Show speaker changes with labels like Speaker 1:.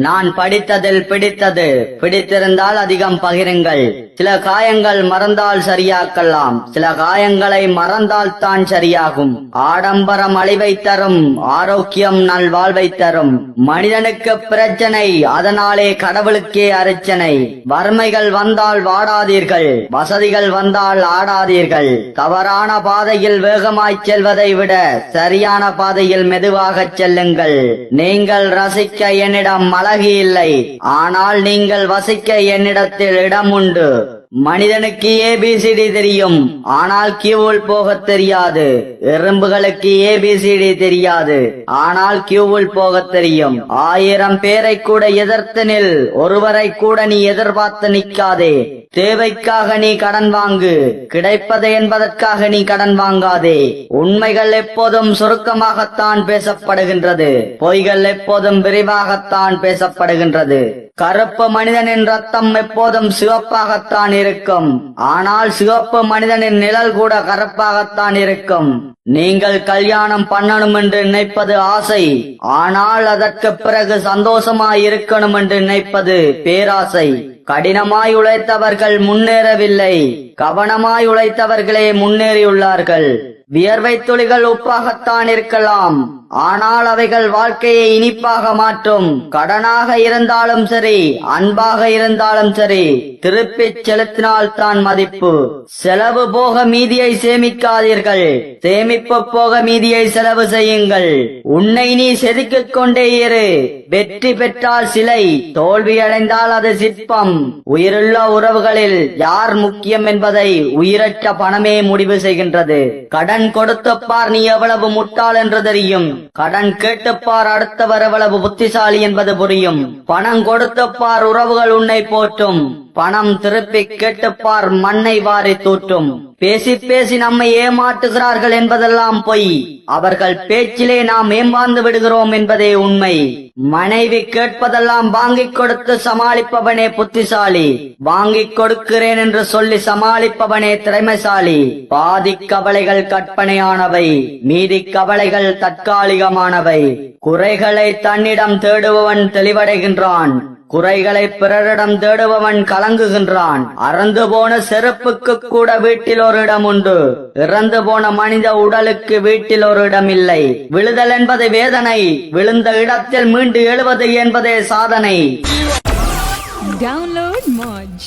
Speaker 1: நான் படித்ததில் பிடித்தது. பிடித்திருந்தால் அதிகம் பகிருங்கள். சில காயங்கள் மறந்தால் சரியாக்கலாம், சில காயங்களை மறந்தால் தான் சரியாகும். ஆடம்பரம் அழிவை தரும், ஆரோக்கியம் நல்வாழ்வை தரும். மனிதனுக்கு பிரச்சனை, அதனாலே கடவுளுக்கே அர்ச்சனை. வறுமைகள் வந்தால் வாடாதீர்கள், வசதிகள் வந்தால் ஆடாதீர்கள். தவறான பாதையில் வேகமாய் செல்வதை விட சரியான பாதையில் மெதுவாகச் செல்லுங்கள். நீங்கள் ரசிக்க என்னிடம் அழகு இல்லை, ஆனால் நீங்கள் வசிக்க என்னிடத்தில் இடம் உண்டு. மனிதனுக்கு ஏபிசிடி தெரியும், ஆனால் கியூவில் போக தெரியாது. எறும்புகளுக்கு ஏபிசிடி தெரியாது, ஆனால் கியூவில் போக தெரியும். 1000 பேரை கூட எதிர்த்து நில், ஒருவரை கூட நீ எதிர்பார்த்து நிற்காதே. தேவைக்காக நீ கடன் வாங்கு, கிடைப்பது என்பதற்காக நீ கடன் வாங்காதே. உண்மைகள் எப்போதும் சுருக்கமாகத்தான் பேசப்படுகின்றது, பொய்கள் எப்போதும் விரிவாகத்தான் பேசப்படுகின்றது. கருப்பு மனிதனின் ரத்தம் எப்போதும் சிவப்பாகத்தான் இருக்கும், ஆனால் சிவப்பு மனிதனின் நிழல் கூட கருப்பாகத்தான் இருக்கும். நீங்கள் கல்யாணம் பண்ணணும் என்று நினைப்பது ஆசை, ஆனால் அதற்கு பிறகு சந்தோஷமாய் இருக்கணும் என்று நினைப்பது பேராசை. கடினமாய் உழைத்தவர்கள் முன்னேறவில்லை, கவனமாய் உழைத்தவர்களே முன்னேறியுள்ளார்கள். வியர்வை துளிகள் உப்பாகத்தான் இருக்கலாம், ஆனால் அவைகள் வாழ்க்கையை இனிப்பாக மாற்றும். கடனாக இருந்தாலும் சரி, அன்பாக இருந்தாலும் சரி, திருப்பிச் செலுத்தினால் தான் மதிப்பு. செலவு போக மீதியை சேமிக்காதீர்கள், சேமிப்பு போக மீதியை செலவு செய்யுங்கள். உன்னை நீ செதுக்கிக் கொண்டே இரு. வெற்றி பெற்றால் சிலை, தோல்வியடைந்தால் அது சிற்பம். உயிருள்ள உறவுகளில் யார் முக்கியம் என்பதை உயிரற்ற பணமே முடிவு செய்கின்றது. கடன் கொடுத்துப்பார், நீ எவ்வளவு முட்டாள் என்று தெரியும். கடன் கேட்டுப்பார், அடுத்தவர் எவ்வளவு புத்திசாலி என்பது புரியும். பணம் கொடுத்துப்பார், உறவுகள் உன்னை போற்றும். பணம் திருப்பி கேட்டுப்பார், மண்ணை வாரி தூற்றும். பேசி பேசி நம்மை ஏமாற்றுகிறார்கள் என்பதெல்லாம் பொய். அவர்கள் பேச்சிலே நாம் ஏமாந்து விடுகிறோம் என்பதே உண்மை. மனைவி கேட்பதெல்லாம் வாங்கிக் கொடுத்து சமாளிப்பவனே புத்திசாலி, வாங்கிக் கொடுக்கிறேன் என்று சொல்லி சமாளிப்பவனே திறமைசாலி. பாதி கவலைகள் கற்பனையானவை, மீதி கவலைகள் தற்காலிகமானவை. குறைகளை தன்னிடம் தேடுபவன் தெளிவடைகின்றான், குறைகளை பிறரிடம் தேடுபவன் கலங்குகின்றான். அறந்து போன செருப்புக்கு கூட வீட்டில் ஒரு இடம் உண்டு, இறந்து போன மனித உடலுக்கு வீட்டில் ஒரு இடம் இல்லை. விழுதல் என்பது வேதனை, விழுந்த இடத்தில் மீண்டு எழுவது என்பதே சாதனை.
Speaker 2: Download Moj.